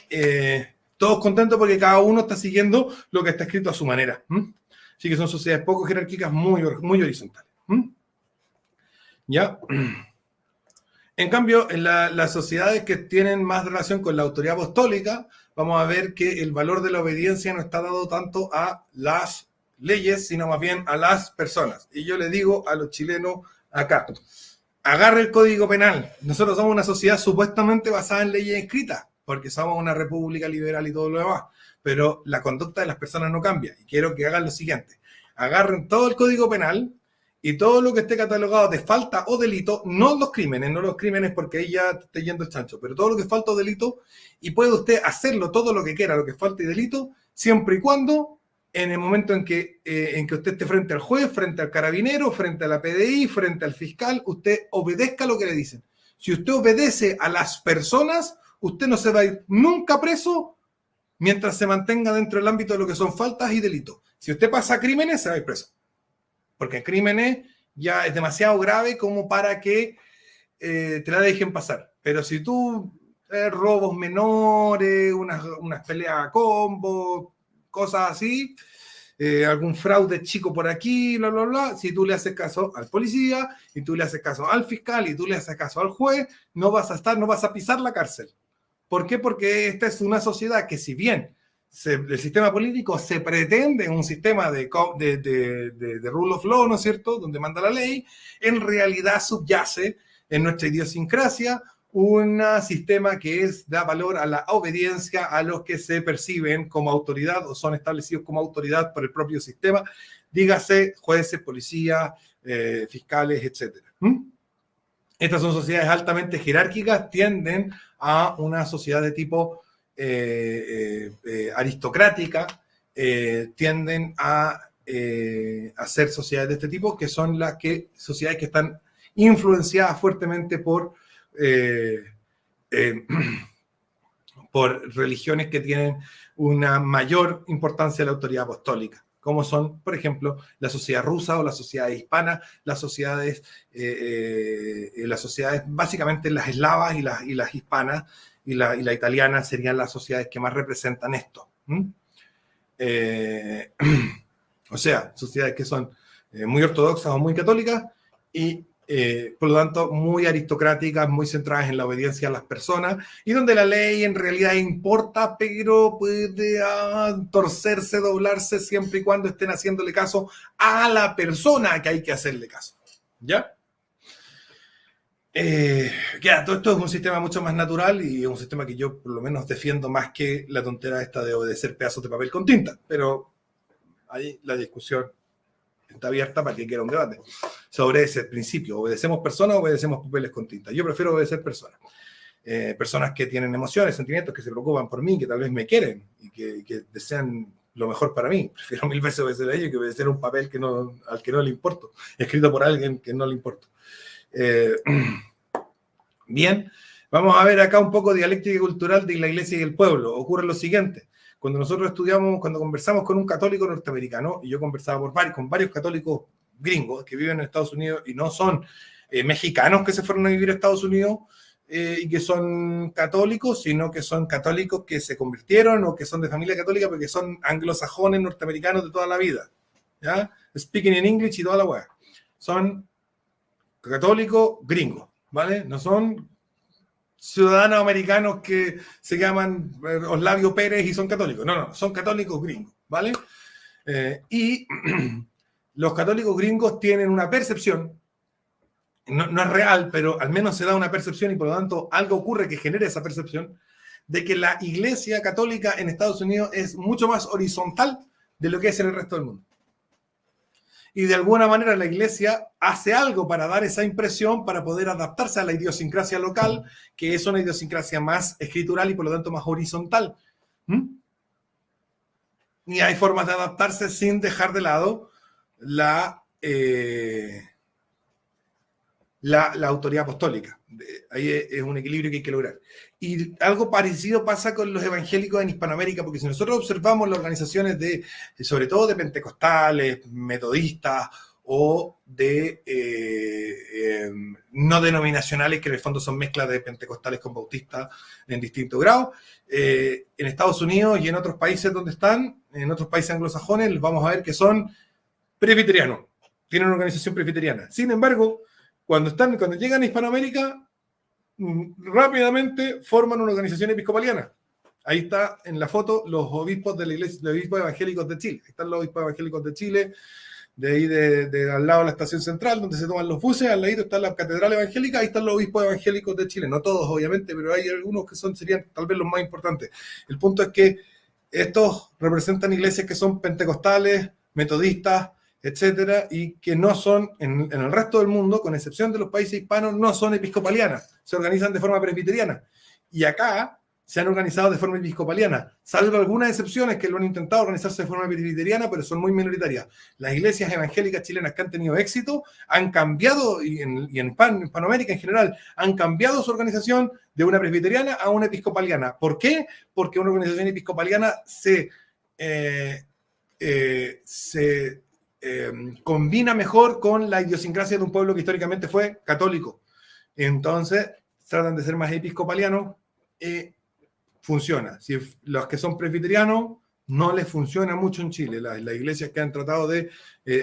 todos contentos porque cada uno está siguiendo lo que está escrito a su manera. Así que son sociedades poco jerárquicas, muy horizontales. ¿Ya? En cambio, en las sociedades que tienen más relación con la autoridad apostólica, vamos a ver que el valor de la obediencia no está dado tanto a las leyes, sino más bien a las personas. Y yo le digo a los chilenos acá, agarre el Código Penal. Nosotros somos una sociedad supuestamente basada en leyes escritas, porque somos una república liberal y todo lo demás, pero la conducta de las personas no cambia. Y quiero que hagan lo siguiente, agarren todo el Código Penal y todo lo que esté catalogado de falta o delito, no los crímenes porque ahí ya está yendo el chancho, pero todo lo que es falta o delito, y puede usted hacerlo todo lo que quiera, lo que es falta y delito, siempre y cuando en el momento en que usted esté frente al juez, frente al carabinero, frente a la PDI, frente al fiscal, usted obedezca lo que le dicen. Si usted obedece a las personas, usted no se va a ir nunca preso mientras se mantenga dentro del ámbito de lo que son faltas y delitos. Si usted pasa crímenes, se va a ir preso. Porque crímenes ya es demasiado grave como para que te la dejen pasar. Pero si tú robos menores, unas peleas a combo, cosas así, algún fraude chico por aquí, bla, bla, bla, si tú le haces caso al policía, y tú le haces caso al fiscal, y tú le haces caso al juez, no vas a pisar la cárcel. ¿Por qué? Porque esta es una sociedad que, si bien el sistema político se pretende un sistema de rule of law, ¿no es cierto?, donde manda la ley, en realidad subyace en nuestra idiosincrasia un sistema que da valor a la obediencia a los que se perciben como autoridad o son establecidos como autoridad por el propio sistema, dígase jueces, policías, fiscales, etc. Estas son sociedades altamente jerárquicas, tienden a una sociedad de tipo aristocrática, tienden a ser sociedades de este tipo, que son sociedades que están influenciadas fuertemente por religiones que tienen una mayor importancia en la autoridad apostólica, como son, por ejemplo, la sociedad rusa o la sociedad hispana, las sociedades básicamente las eslavas y las hispanas y la italiana serían las sociedades que más representan esto. O sea, sociedades que son muy ortodoxas o muy católicas y por lo tanto muy aristocráticas, muy centradas en la obediencia a las personas y donde la ley en realidad importa, pero puede torcerse, doblarse siempre y cuando estén haciéndole caso a la persona que hay que hacerle caso. ¿Ya? Todo esto es un sistema mucho más natural y es un sistema que yo por lo menos defiendo más que la tontera esta de obedecer pedazos de papel con tinta, pero ahí la discusión está abierta para que quiera un debate sobre ese principio. ¿Obedecemos personas o obedecemos papeles con tinta? Yo prefiero obedecer personas. Personas que tienen emociones, sentimientos, que se preocupan por mí, que tal vez me quieren y que desean lo mejor para mí. Prefiero 1000 veces obedecer a ellos que obedecer un papel al que no le importo, escrito por alguien que no le importa. Bien, vamos a ver acá un poco dialéctica cultural de la iglesia y el pueblo. Ocurre lo siguiente. Cuando nosotros cuando conversamos con un católico norteamericano, y yo conversaba con varios católicos gringos que viven en Estados Unidos y no son mexicanos que se fueron a vivir a Estados Unidos y que son católicos, sino que son católicos que se convirtieron o que son de familia católica porque son anglosajones norteamericanos de toda la vida. ¿Ya? Speaking in English y toda la weá. Son católicos gringos, ¿vale? No son ciudadanos americanos que se llaman Oslavio Pérez y son católicos. No, son católicos gringos, ¿vale? Y los católicos gringos tienen una percepción, no es real, pero al menos se da una percepción y por lo tanto algo ocurre que genera esa percepción de que la iglesia católica en Estados Unidos es mucho más horizontal de lo que es en el resto del mundo. Y de alguna manera la iglesia hace algo para dar esa impresión, para poder adaptarse a la idiosincrasia local, que es una idiosincrasia más escritural y por lo tanto más horizontal. Y hay formas de adaptarse sin dejar de lado la autoridad apostólica. Ahí es un equilibrio que hay que lograr. Y algo parecido pasa con los evangélicos en Hispanoamérica, porque si nosotros observamos las organizaciones sobre todo de pentecostales, metodistas o de no denominacionales, que en el fondo son mezclas de pentecostales con bautistas en distintos grados, en Estados Unidos y en otros países donde están, en otros países anglosajones, vamos a ver que son presbiterianos, tienen una organización presbiteriana. Sin embargo, cuando llegan a Hispanoamérica, rápidamente forman una organización episcopaliana. Ahí está en la foto los obispos de la iglesia, los obispos evangélicos de Chile. Ahí están los obispos evangélicos de Chile, de ahí de al lado de la estación central, donde se toman los buses, al lado está la catedral evangélica, ahí están los obispos evangélicos de Chile. No todos, obviamente, pero hay algunos que serían tal vez los más importantes. El punto es que estos representan iglesias que son pentecostales, metodistas, etcétera, y que no son, en el resto del mundo, con excepción de los países hispanos, no son episcopalianas, se organizan de forma presbiteriana. Y acá se han organizado de forma episcopaliana, salvo algunas excepciones que lo han intentado organizarse de forma presbiteriana, pero son muy minoritarias. Las iglesias evangélicas chilenas que han tenido éxito han cambiado, y en Hispanoamérica en general, han cambiado su organización de una presbiteriana a una episcopaliana. ¿Por qué? Porque una organización episcopaliana se combina mejor con la idiosincrasia de un pueblo que históricamente fue católico. Entonces, tratan de ser más episcopalianos. Funciona. Si los que son presbiterianos, no les funciona mucho en Chile. Las iglesias que han tratado de...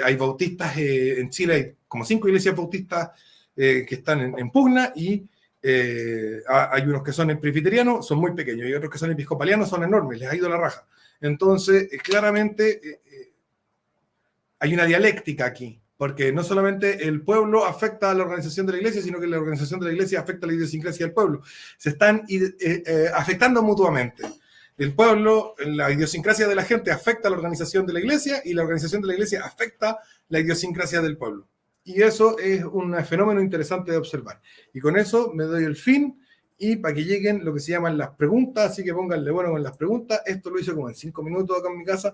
hay bautistas en Chile, hay como 5 iglesias bautistas que están en pugna, y hay unos que son presbiterianos, son muy pequeños, y otros que son episcopalianos, son enormes, les ha ido la raja. Entonces, claramente hay una dialéctica aquí, porque no solamente el pueblo afecta a la organización de la iglesia, sino que la organización de la iglesia afecta a la idiosincrasia del pueblo. Se están afectando mutuamente. El pueblo, la idiosincrasia de la gente afecta a la organización de la iglesia, y la organización de la iglesia afecta la idiosincrasia del pueblo. Y eso es un fenómeno interesante de observar. Y con eso me doy el fin, y para que lleguen lo que se llaman las preguntas, así que pónganle bueno con las preguntas. Esto lo hice como en 5 minutos acá en mi casa,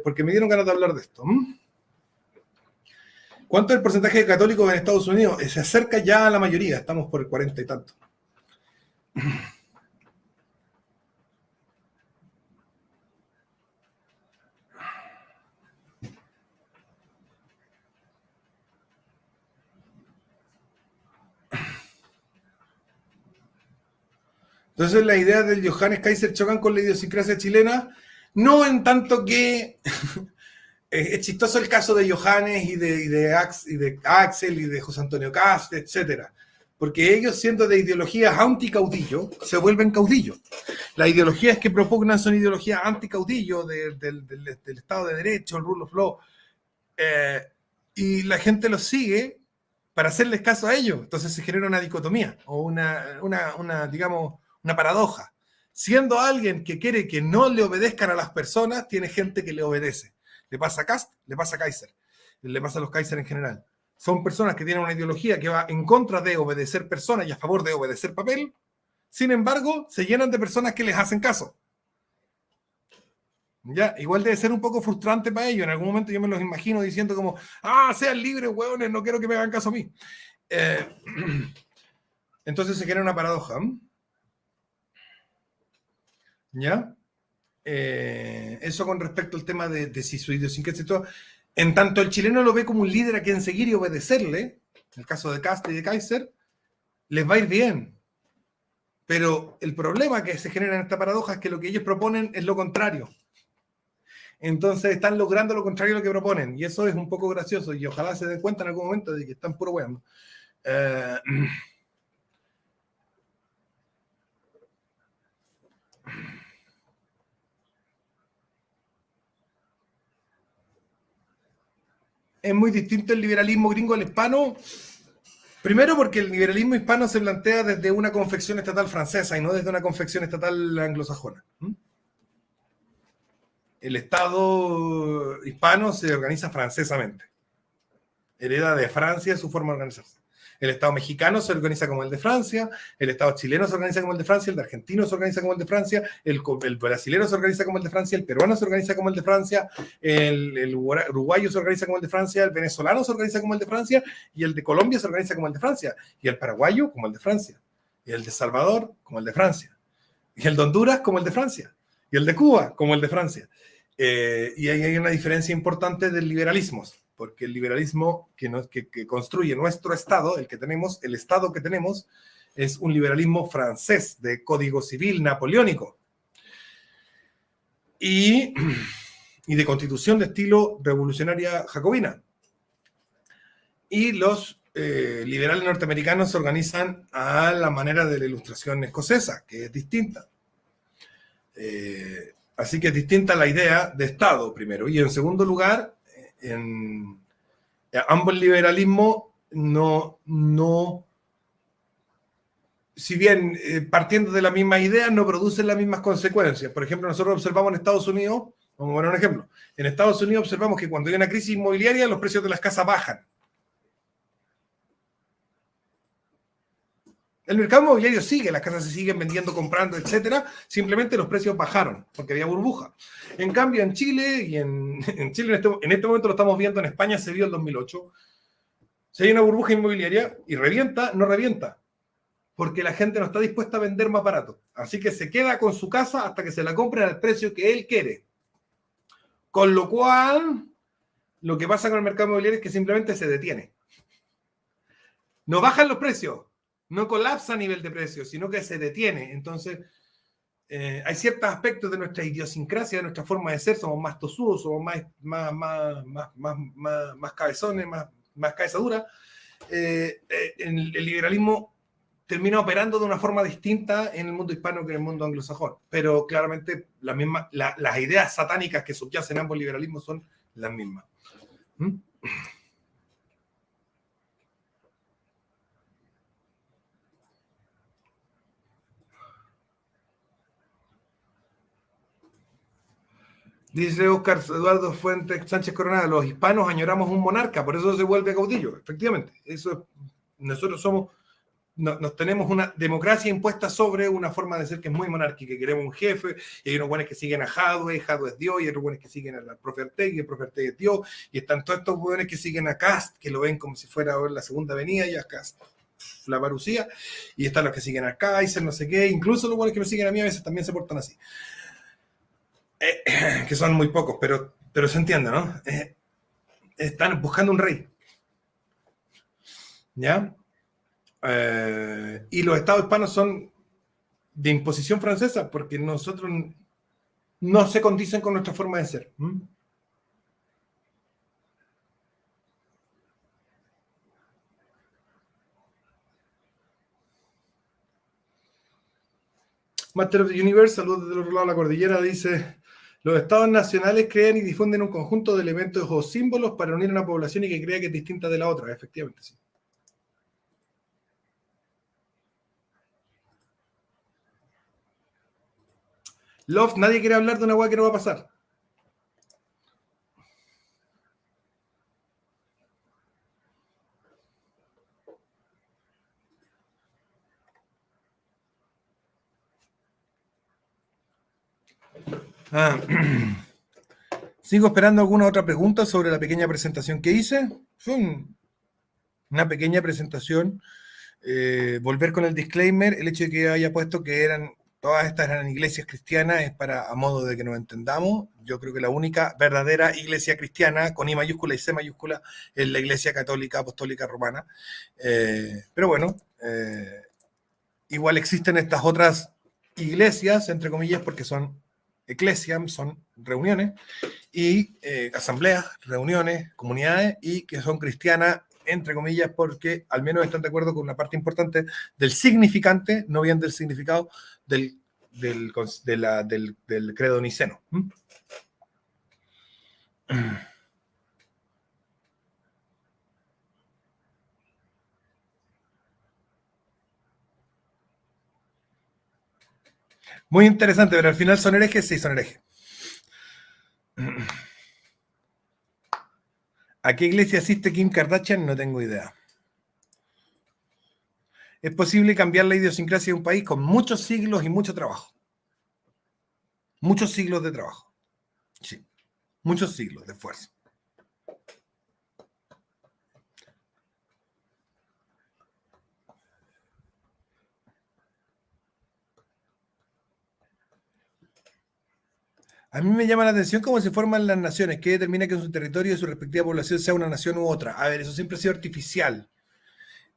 porque me dieron ganas de hablar de esto. ¿Cuánto es el porcentaje de católicos en Estados Unidos? Se acerca ya a la mayoría, estamos por el 40 y tanto. Entonces, las ideas del Johannes Kaiser chocan con la idiosincrasia chilena, no en tanto que es chistoso el caso de Johannes y de Axel y de José Antonio Cast, etcétera, porque ellos, siendo de ideologías anticaudillo, se vuelven caudillos. Las ideologías que propugnan son ideologías anticaudillo del Estado de Derecho, el rule of law, y la gente los sigue para hacerles caso a ellos. Entonces se genera una dicotomía o digamos, una paradoja. Siendo alguien que quiere que no le obedezcan a las personas, tiene gente que le obedece. Le pasa a Kast, le pasa a Kaiser, le pasa a los Kaiser en general. Son personas que tienen una ideología que va en contra de obedecer personas y a favor de obedecer papel. Sin embargo, se llenan de personas que les hacen caso. Ya, igual debe ser un poco frustrante para ellos. En algún momento yo me los imagino diciendo como, sean libres, hueones, no quiero que me hagan caso a mí. Entonces se genera una paradoja. ¿Ya? Eso con respecto al tema de si su idiosincrasia y todo. En tanto el chileno lo ve como un líder a quien seguir y obedecerle, en el caso de Kast y de Kaiser, les va a ir bien. Pero el problema que se genera en esta paradoja es que lo que ellos proponen es lo contrario. Entonces están logrando lo contrario de lo que proponen. Y eso es un poco gracioso. Y ojalá se den cuenta en algún momento de que están puro weando. Es muy distinto el liberalismo gringo al hispano. Primero porque el liberalismo hispano se plantea desde una confección estatal francesa y no desde una confección estatal anglosajona. El Estado hispano se organiza francesamente. Hereda de Francia su forma de organizarse. El Estado mexicano se organiza como el de Francia, el Estado chileno se organiza como el de Francia, el de argentino se organiza como el de Francia, el brasilero se organiza como el de Francia, el peruano se organiza como el de Francia, el uruguayo se organiza como el de Francia, el venezolano se organiza como el de Francia, y el de Colombia se organiza como el de Francia, y el paraguayo como el de Francia, y el de Salvador como el de Francia, y el de Honduras como el de Francia, y el de Cuba como el de Francia. Y ahí hay una diferencia importante del liberalismo, porque el liberalismo que construye nuestro Estado, el Estado que tenemos, es un liberalismo francés de código civil napoleónico y de constitución de estilo revolucionaria jacobina. Y los liberales norteamericanos se organizan a la manera de la Ilustración escocesa, que es distinta. Así que es distinta la idea de Estado, primero. Y en segundo lugar, ambos liberalismos no si bien partiendo de la misma idea, no producen las mismas consecuencias. Por ejemplo, nosotros observamos en Estados Unidos, vamos a poner un ejemplo, en Estados Unidos observamos que cuando hay una crisis inmobiliaria, los precios de las casas bajan. El mercado inmobiliario sigue, las casas se siguen vendiendo, comprando, etcétera. Simplemente los precios bajaron porque había burbuja. En cambio, en Chile, y en Chile en este momento lo estamos viendo, en España se vio en 2008, si hay una burbuja inmobiliaria y revienta, no revienta, porque la gente no está dispuesta a vender más barato. Así que se queda con su casa hasta que se la compren al precio que él quiere. Con lo cual, lo que pasa con el mercado inmobiliario es que simplemente se detiene. No bajan los precios, no colapsa a nivel de precios, sino que se detiene. Entonces, hay ciertos aspectos de nuestra idiosincrasia, de nuestra forma de ser, somos más tosudos, somos más cabezones, más cabeza dura. El liberalismo termina operando de una forma distinta en el mundo hispano que en el mundo anglosajón, pero claramente las ideas satánicas que subyacen a ambos liberalismos son las mismas. ¿Mm? Dice Óscar Eduardo Fuentes Sánchez Coronado, los hispanos añoramos un monarca, por eso se vuelve caudillo. Efectivamente, nosotros nos tenemos una democracia impuesta sobre una forma de ser que es muy monárquica, que queremos un jefe, y hay unos buenos que siguen a Jadwe es Dios, y hay otros buenos que siguen al profe Ortega, y el profe Ortega es Dios, y están todos estos buenos que siguen a Kast, que lo ven como si fuera la segunda avenida, y a Kast la parucía, y están los que siguen a Kaiser, no sé qué, incluso los buenos que me siguen a mí a veces también se portan así. Que son muy pocos, pero se entiende, ¿no? Están buscando un rey. ¿Ya? Y los estados hispanos son de imposición francesa porque nosotros no se condicen con nuestra forma de ser. Master of the Universe, saludos del otro lado de la cordillera, dice: los estados nacionales crean y difunden un conjunto de elementos o símbolos para unir a una población y que crea que es distinta de la otra. Efectivamente, sí. Love, nadie quiere hablar de una hueá que no va a pasar. Sigo esperando alguna otra pregunta sobre la pequeña presentación que hice. Fue una pequeña presentación. Volver con el disclaimer, el hecho de que haya puesto que todas estas eran iglesias cristianas es a modo de que nos entendamos. Yo creo que la única verdadera iglesia cristiana, con I mayúscula y C mayúscula, es la Iglesia Católica Apostólica Romana. Pero bueno, igual existen estas otras iglesias, entre comillas, porque son eclesiam, son reuniones, y asambleas, reuniones, comunidades, y que son cristianas, entre comillas, porque al menos están de acuerdo con una parte importante del significante, no bien del significado del credo niceno. Muy interesante, pero al final son herejes, sí, son herejes. ¿A qué iglesia asiste Kim Kardashian? No tengo idea. Es posible cambiar la idiosincrasia de un país con muchos siglos y mucho trabajo. Muchos siglos de trabajo. Sí. Muchos siglos de esfuerzo. A mí me llama la atención cómo se forman las naciones, que determina que en su territorio y su respectiva población sea una nación u otra. A ver, eso siempre ha sido artificial.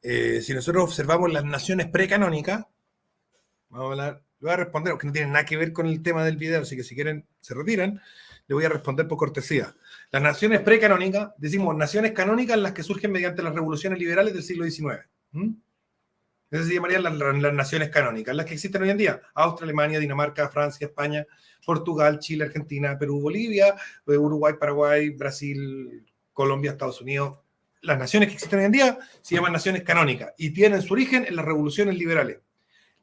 Si nosotros observamos las naciones precanónicas, vamos a hablar, le voy a responder, porque no tiene nada que ver con el tema del video, así que si quieren se retiran, le voy a responder por cortesía. Las naciones precanónicas, decimos naciones canónicas las que surgen mediante las revoluciones liberales del siglo XIX. Esas se llamarían las naciones canónicas, las que existen hoy en día: Austria, Alemania, Dinamarca, Francia, España, Portugal, Chile, Argentina, Perú, Bolivia, Uruguay, Paraguay, Brasil, Colombia, Estados Unidos. Las naciones que existen hoy en día se llaman naciones canónicas y tienen su origen en las revoluciones liberales.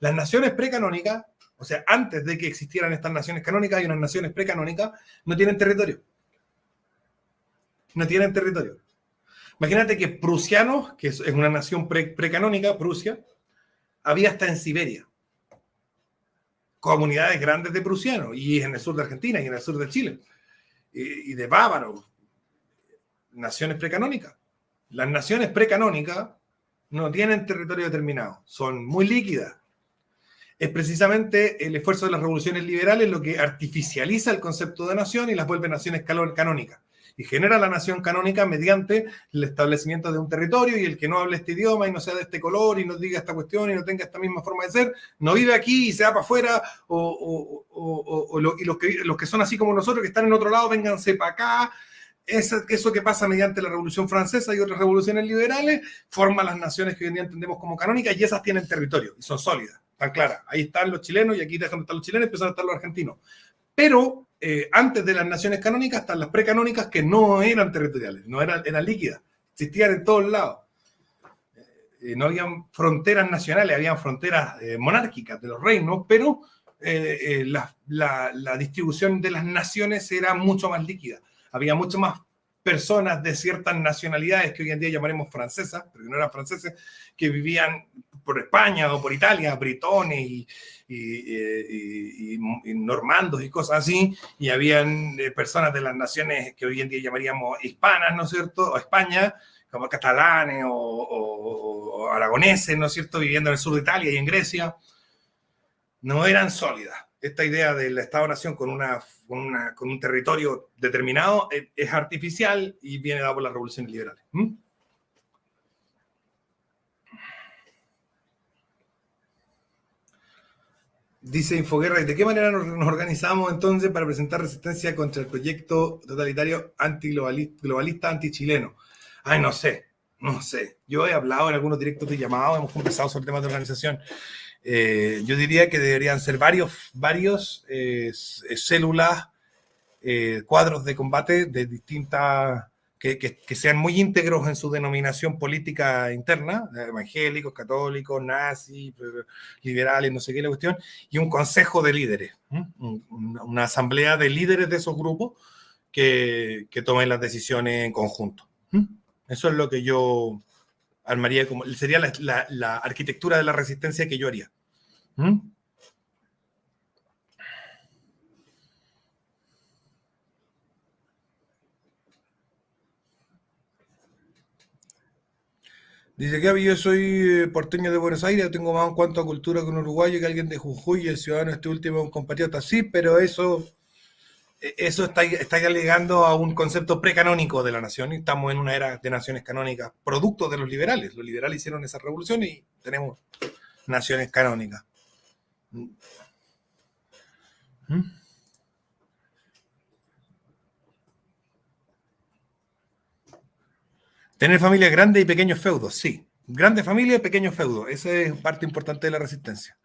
Las naciones precanónicas, o sea, antes de que existieran estas naciones canónicas y unas naciones precanónicas, no tienen territorio. No tienen territorio. Imagínate que prusianos, que es una nación precanónica, Prusia, había hasta en Siberia. Comunidades grandes de prusianos, y en el sur de Argentina, y en el sur de Chile, y de bávaros, naciones precanónicas. Las naciones precanónicas no tienen territorio determinado, son muy líquidas. Es precisamente el esfuerzo de las revoluciones liberales lo que artificializa el concepto de nación y las vuelve naciones canónicas. Y genera la nación canónica mediante el establecimiento de un territorio, y el que no hable este idioma y no sea de este color y no diga esta cuestión y no tenga esta misma forma de ser, no vive aquí y se va para afuera, y los que son así como nosotros, que están en otro lado, vénganse para acá. Eso que pasa mediante la Revolución Francesa y otras revoluciones liberales, forma las naciones que hoy en día entendemos como canónicas, y esas tienen territorio y son sólidas, tan claras. Ahí están los chilenos, y aquí dejan de estar los chilenos y empiezan a estar los argentinos. Pero antes de las naciones canónicas están las precanónicas, que no eran territoriales, no eran líquidas, existían en todos lados. No habían fronteras nacionales, habían fronteras monárquicas de los reinos, pero la distribución de las naciones era mucho más líquida. Había mucho más personas de ciertas nacionalidades que hoy en día llamaremos francesas, pero que no eran franceses, que vivían por España o por Italia, britones y normandos y cosas así, y habían personas de las naciones que hoy en día llamaríamos hispanas, ¿no es cierto?, o España, como catalanes o aragoneses, ¿no es cierto?, viviendo en el sur de Italia y en Grecia. No eran sólidas. Esta idea del Estado-Nación con un territorio determinado es artificial y viene dado por las revoluciones liberales. Dice Infoguerra, ¿y de qué manera nos organizamos entonces para presentar resistencia contra el proyecto totalitario antiglobalista, antichileno? Ay, no sé. Yo he hablado en algunos directos de llamado, hemos conversado sobre temas de organización. Yo diría que deberían ser varios células, cuadros de combate de distintas, que sean muy íntegros en su denominación política interna, evangélicos, católicos, nazis, liberales, no sé qué la cuestión, y un consejo de líderes, una asamblea de líderes de esos grupos que tomen las decisiones en conjunto. Eso es lo que yo armaría, sería la arquitectura de la resistencia que yo haría. Dice Gaby, yo soy porteño de Buenos Aires, tengo más en cuanto a cultura que un uruguayo, que alguien de Jujuy, y el ciudadano este último es un compatriota. Sí, pero eso está alegando a un concepto precanónico de la nación, y estamos en una era de naciones canónicas, producto de los liberales. Los liberales hicieron esa revolución y tenemos naciones canónicas. Tener familias grandes y pequeños feudos, sí. Grandes familias y pequeños feudos. Esa es parte importante de la resistencia.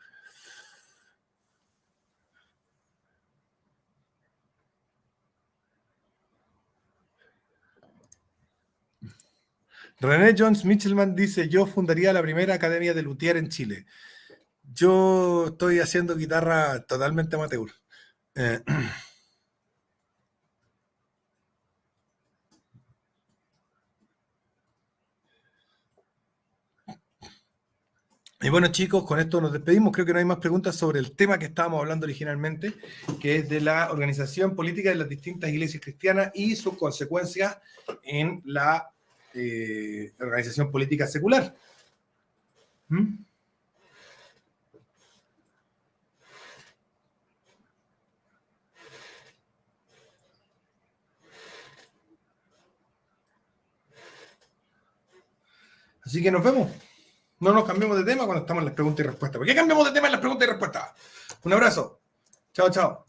René Jones Michelman dice, yo fundaría la primera academia de luthier en Chile. Yo estoy haciendo guitarra totalmente amateur. Y bueno, chicos, con esto nos despedimos. Creo que no hay más preguntas sobre el tema que estábamos hablando originalmente, que es de la organización política de las distintas iglesias cristianas y sus consecuencias en la organización política secular. Así que nos vemos. No nos cambiemos de tema cuando estamos en las preguntas y respuestas. ¿Por qué cambiamos de tema en las preguntas y respuestas? Un abrazo. Chao, chao.